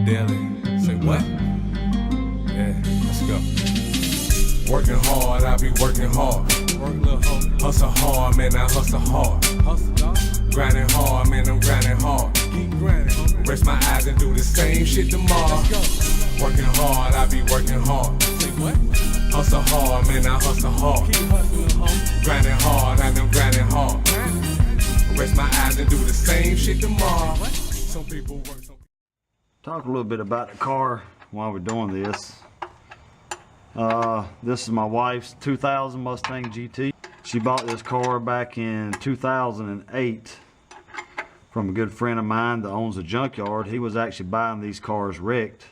daily. Say what? Yeah, let's go. Working hard, I be working hard. Hustle hard, man, I hustle hard. Grinding hard, man, I'm grinding hard. Keep grinding. Rest my eyes and do the same shit tomorrow. Working hard, I be working hard. Say what? Hustle hard, man, I hustle hard. Keep hustling hard. Grinding hard, I am grinding hard. Rest my eyes and do the same shit tomorrow. Some people work, some people... Talk a little bit about the car while we're doing this. This is my wife's 2000 Mustang GT. She bought this car back in 2008 from a good friend of mine that owns a junkyard. He was actually buying these cars wrecked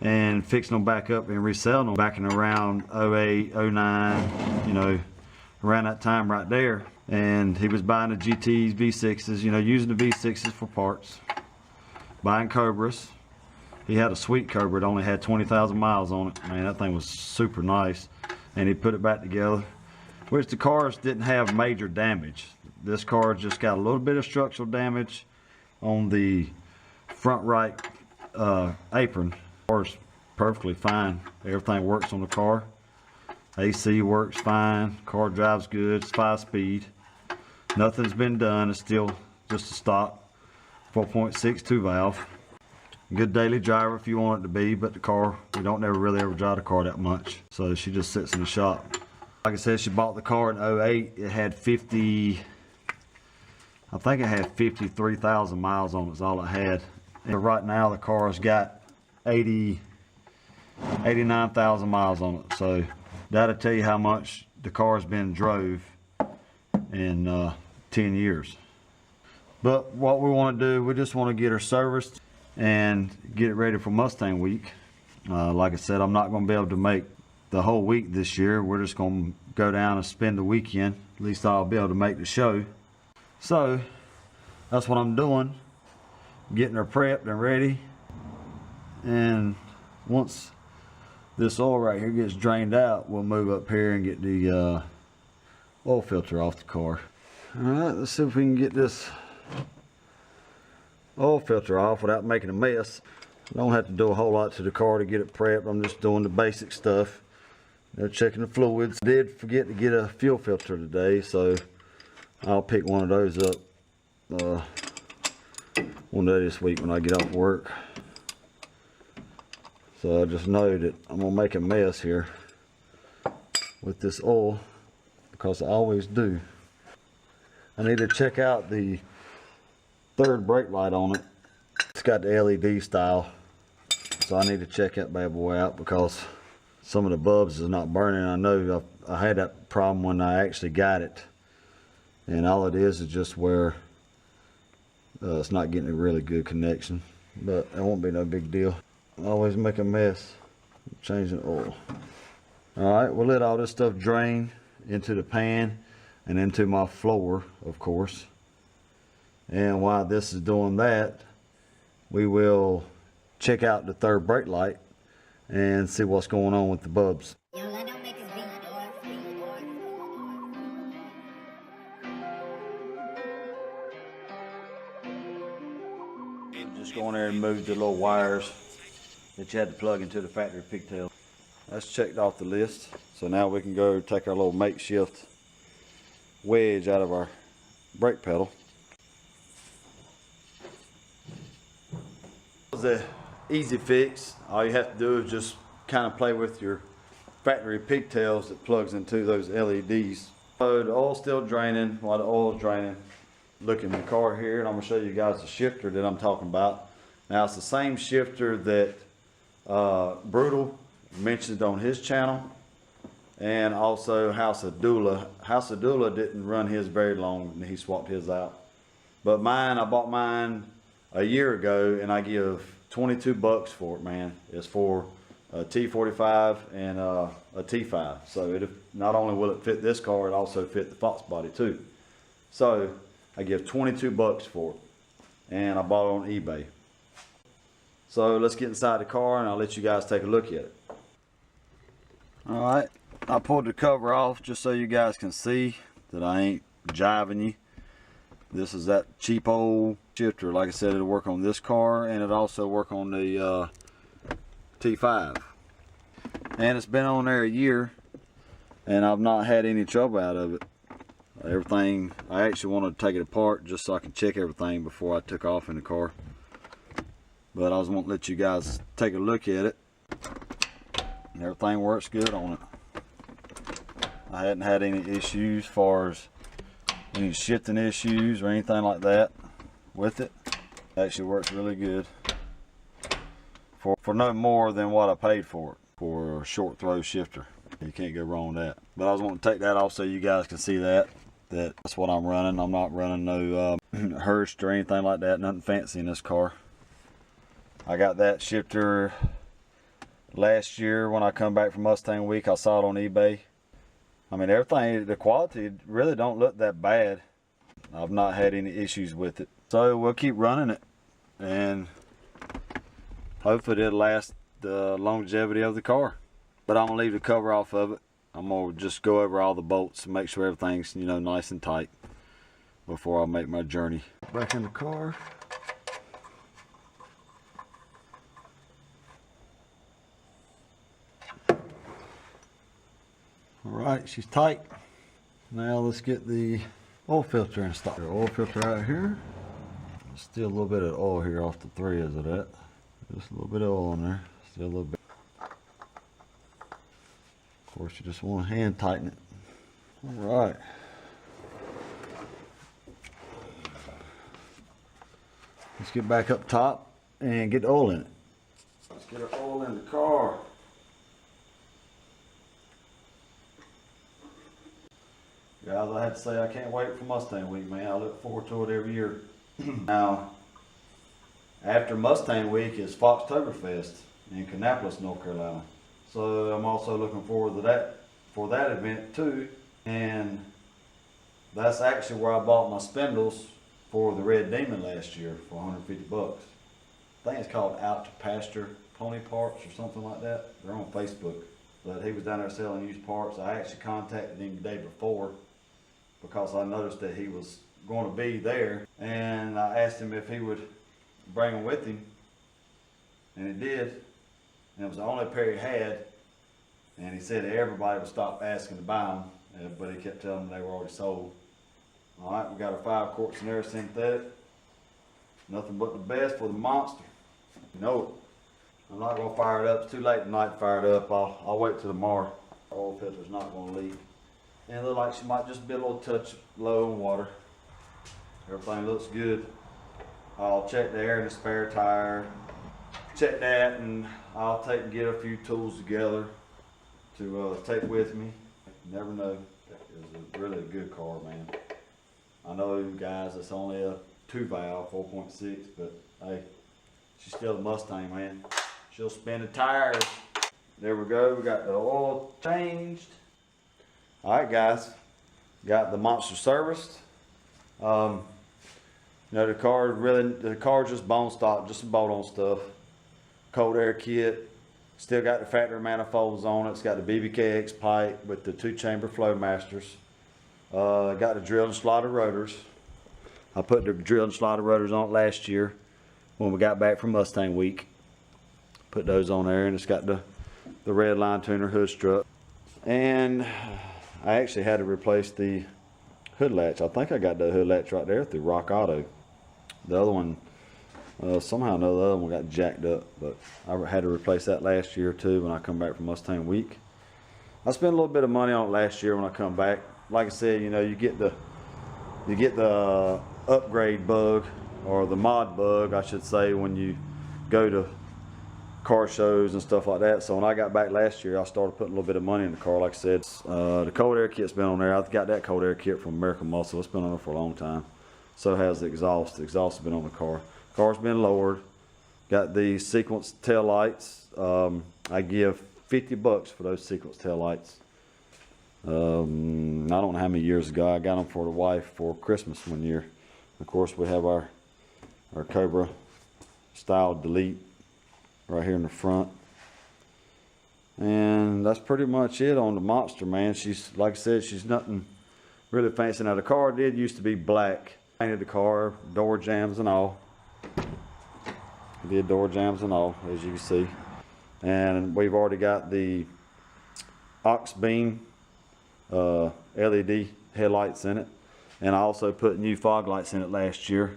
and fixing them back up and reselling them back in around 08, 09, you know, around that time right there. And he was buying the GTs, V6s, you know, using the V6s for parts, buying Cobras. He had a sweet Cobra. It only had 20,000 miles on it. Man, that thing was super nice. And he put it back together, which the cars didn't have major damage. This car just got a little bit of structural damage on the front right apron. The car's perfectly fine. Everything works on the car. AC works fine. Car drives good. It's 5-speed. Nothing's been done. It's still just a stock 4.62 valve. Good daily driver if you want it to be, but the car, we don't ever really ever drive the car that much. So she just sits in the shop. Like I said, she bought the car in 08. It had 50, I think it had 53,000 miles on it, is all it had. And right now the car's got 89,000 miles on it. So that'll tell you how much the car's been drove in 10 years. But what we want to do, we just want to get her serviced and get it ready for Mustang week. Like I said, I'm not going to be able to make the whole week this year. We're just going to go down and spend the weekend. At least I'll be able to make the show. So that's what I'm doing, getting her prepped and ready. And once this oil right here gets drained out, we'll move up here and get the oil filter off the car. All right, let's see if we can get this oil filter off without making a mess. I don't have to do a whole lot to the car to get it prepped. I'm just doing the basic stuff. They're checking the fluids. I did forget to get a fuel filter today, so I'll pick one of those up one day this week when I get off work. So I just know that I'm gonna make a mess here with this oil, because I always do. I need to check out the third brake light on it. It's got the LED style, so I need to check that bad boy out because some of the bulbs is not burning. I know I had that problem when I actually got it, and all it is just where it's not getting a really good connection, but it won't be no big deal. I always make a mess changing oil. All right, we'll let all this stuff drain into the pan and into my floor, of course. And while this is doing that, we will check out the third brake light and see what's going on with the bulbs. Just go in there and move the little wires that you had to plug into the factory pigtail. That's checked off the list. So now we can go take our little makeshift wedge out of our brake pedal. It's an easy fix. All you have to do is just kind of play with your factory pigtails that plugs into those LEDs. So the oil's still draining. While the oil's draining, look in the car here, and I'm going to show you guys the shifter that I'm talking about. Now it's the same shifter that Brutal mentioned on his channel, and also House of Dula. House of Dula didn't run his very long and he swapped his out. But mine, I bought mine a year ago and I give 22 bucks for it, man. It's for a T45 and a T5. So it not only will it fit this car, it also fit the Fox body too. So I give 22 bucks for it, and I bought it on eBay. So let's get inside the car and I'll let you guys take a look at it. All right, I pulled the cover off just so you guys can see that I ain't jiving you. This is that cheap old shifter. Like I said, it'll work on this car and it'll also work on the T5. And it's been on there a year and I've not had any trouble out of it. Everything, I actually wanted to take it apart just so I can check everything before I took off in the car. But I was wanting to let you guys take a look at it. Everything works good on it. I hadn't had any issues as far as any shifting issues or anything like that with it. It actually works really good for no more than what I paid for it for a short throw shifter. You can't go wrong with that. But I was wanting to take that off so you guys can see that's what I'm running. I'm not running no Hurst or anything like that, nothing fancy in this car. I got that shifter last year when I come back from Mustang Week. I saw it on eBay. I mean, everything, the quality really don't look that bad. I've not had any issues with it. So we'll keep running it and hopefully it'll last the longevity of the car. But I'm gonna leave the cover off of it. I'm gonna just go over all the bolts and make sure everything's, you know, nice and tight before I make my journey. Back in the car. Alright, she's tight. Now let's get the oil filter installed. The oil filter out here. Still a little bit of oil here off the threads of that. Just a little bit of oil in there. Still a little bit. Of course, you just want to hand tighten it. Alright. Let's get back up top and get the oil in it. Let's get our oil in the car. Guys, I have to say I can't wait for Mustang Week, man. I look forward to it every year. Now, after Mustang Week is Foxtoberfest in Kannapolis, North Carolina. So I'm also looking forward to that for that event too. And that's actually where I bought my spindles for the Red Demon last year for 150 bucks. I think it's called Out to Pasture Pony Parts or something like that. They're on Facebook. But he was down there selling used parts. I actually contacted him the day before because I noticed that he was going to be there, and I asked him if he would bring them with him, and he did, and it was the only pair he had, and he said that everybody would stop asking to buy them, but he kept telling them they were already sold. Alright, we got our 5 quarts in there, synthetic, nothing but the best for the monster, you know it. I'm not going to fire it up, it's too late tonight to fire it up, I'll wait till tomorrow. Our oil filter's not going to leak. And it looks like she might just be a little touch low in water. Everything looks good. I'll check the air in the spare tire. Check that, and I'll take and get a few tools together to take with me. You never know. It's really a good car, man. I know, guys, it's only a 2-valve, 4.6, but hey, she's still a Mustang, man. She'll spin the tires. There we go. We got the oil changed. Alright guys, got the monster serviced. You know, the car just bone stock, just some bolt on stuff. Cold air kit, still got the factory manifolds on it. It's got the BBKX pipe with the 2-chamber flow masters. Got the drilled and slotted rotors. I put the drilled and slotted rotors on it last year when we got back from Mustang Week. Put those on there, and it's got the red line tuner hood strut. And I actually had to replace the hood latch. I think I got the hood latch right there through Rock Auto. The other one, somehow or another, the other one got jacked up, but I had to replace that last year too when I come back from Mustang Week. I spent a little bit of money on it last year when I come back. Like I said, you know, you get the upgrade bug, or the mod bug, I should say, when you go to car shows and stuff like that. So when I got back last year, I started putting a little bit of money in the car. Like I said, the cold air kit's been on there. I've got that cold air kit from American Muscle. It's been on there for a long time. So has the exhaust. The exhaust has been on the car. Car's been lowered. Got the sequence tail lights. I give 50 bucks for those sequence tail lights. I don't know how many years ago I got them for the wife for Christmas one year. Of course, we have our Cobra style delete right here in the front, and that's pretty much it on the monster, man. She's, like I said, she's nothing really fancy. Now the car did used to be black, Painted the car, door jambs and all. Did door jambs and all, as you can see. And we've already got the aux beam LED headlights in it. And I also put new fog lights in it last year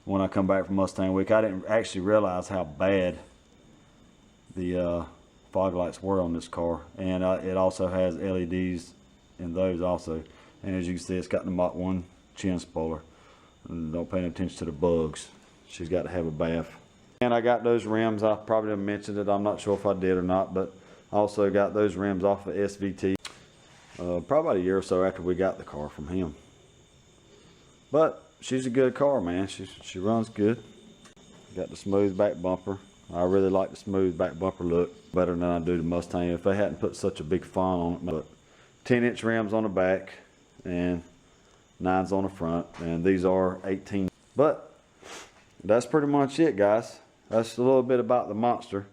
when I come back from Mustang Week. I didn't actually realize how bad the fog lights were on this car. And it also has LEDs in those also. And as you can see, it's got the Mach 1 chin spoiler. And don't pay any attention to the bugs. She's got to have a bath. And I got those rims. I probably didn't mention it. I'm not sure if I did or not, but I also got those rims off of SVT probably about a year or so after we got the car from him. But she's a good car, man. She runs good. Got the smooth back bumper. I really like the smooth back bumper look better than I do the Mustang. If they hadn't put such a big font on it, but 10-inch rims on the back and 9s on the front, and these are 18. But that's pretty much it, guys. That's a little bit about the Monster,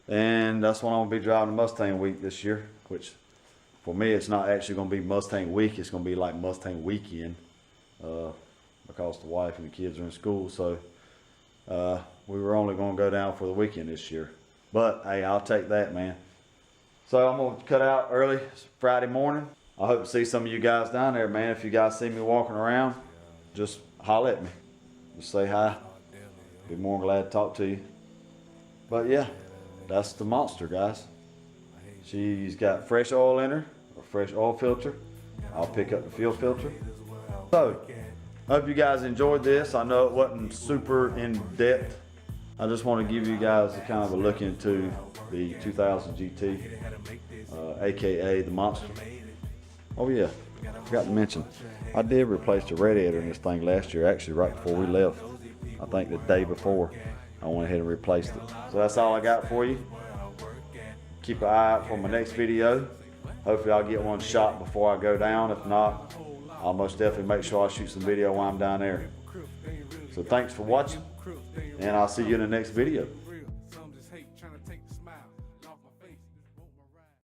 and that's what I'm gonna be driving Mustang Week this year. Which, for me, it's not actually gonna be Mustang Week. It's gonna be like Mustang Weekend, because the wife and the kids are in school. So we were only gonna go down for the weekend this year. But hey, I'll take that, man. So I'm gonna cut out early. It's Friday morning. I hope to see some of you guys down there, man. If you guys see me walking around, just holler at me. Just say hi. Be more than glad to talk to you. But yeah, that's the Monster, guys. She's got fresh oil in her, a fresh oil filter. I'll pick up the fuel filter. So, hope you guys enjoyed this. I know it wasn't super in depth. I just want to give you guys a kind of a look into the 2000 GT, aka the Monster. Oh yeah, forgot to mention, I did replace the radiator in this thing last year, actually right before we left. I think the day before I went ahead and replaced it. So that's all I got for you. Keep an eye out for my next video. Hopefully I'll get one shot before I go down. If not, I'll most definitely make sure I shoot some video while I'm down there. So thanks for watching, and I'll see you in the next video.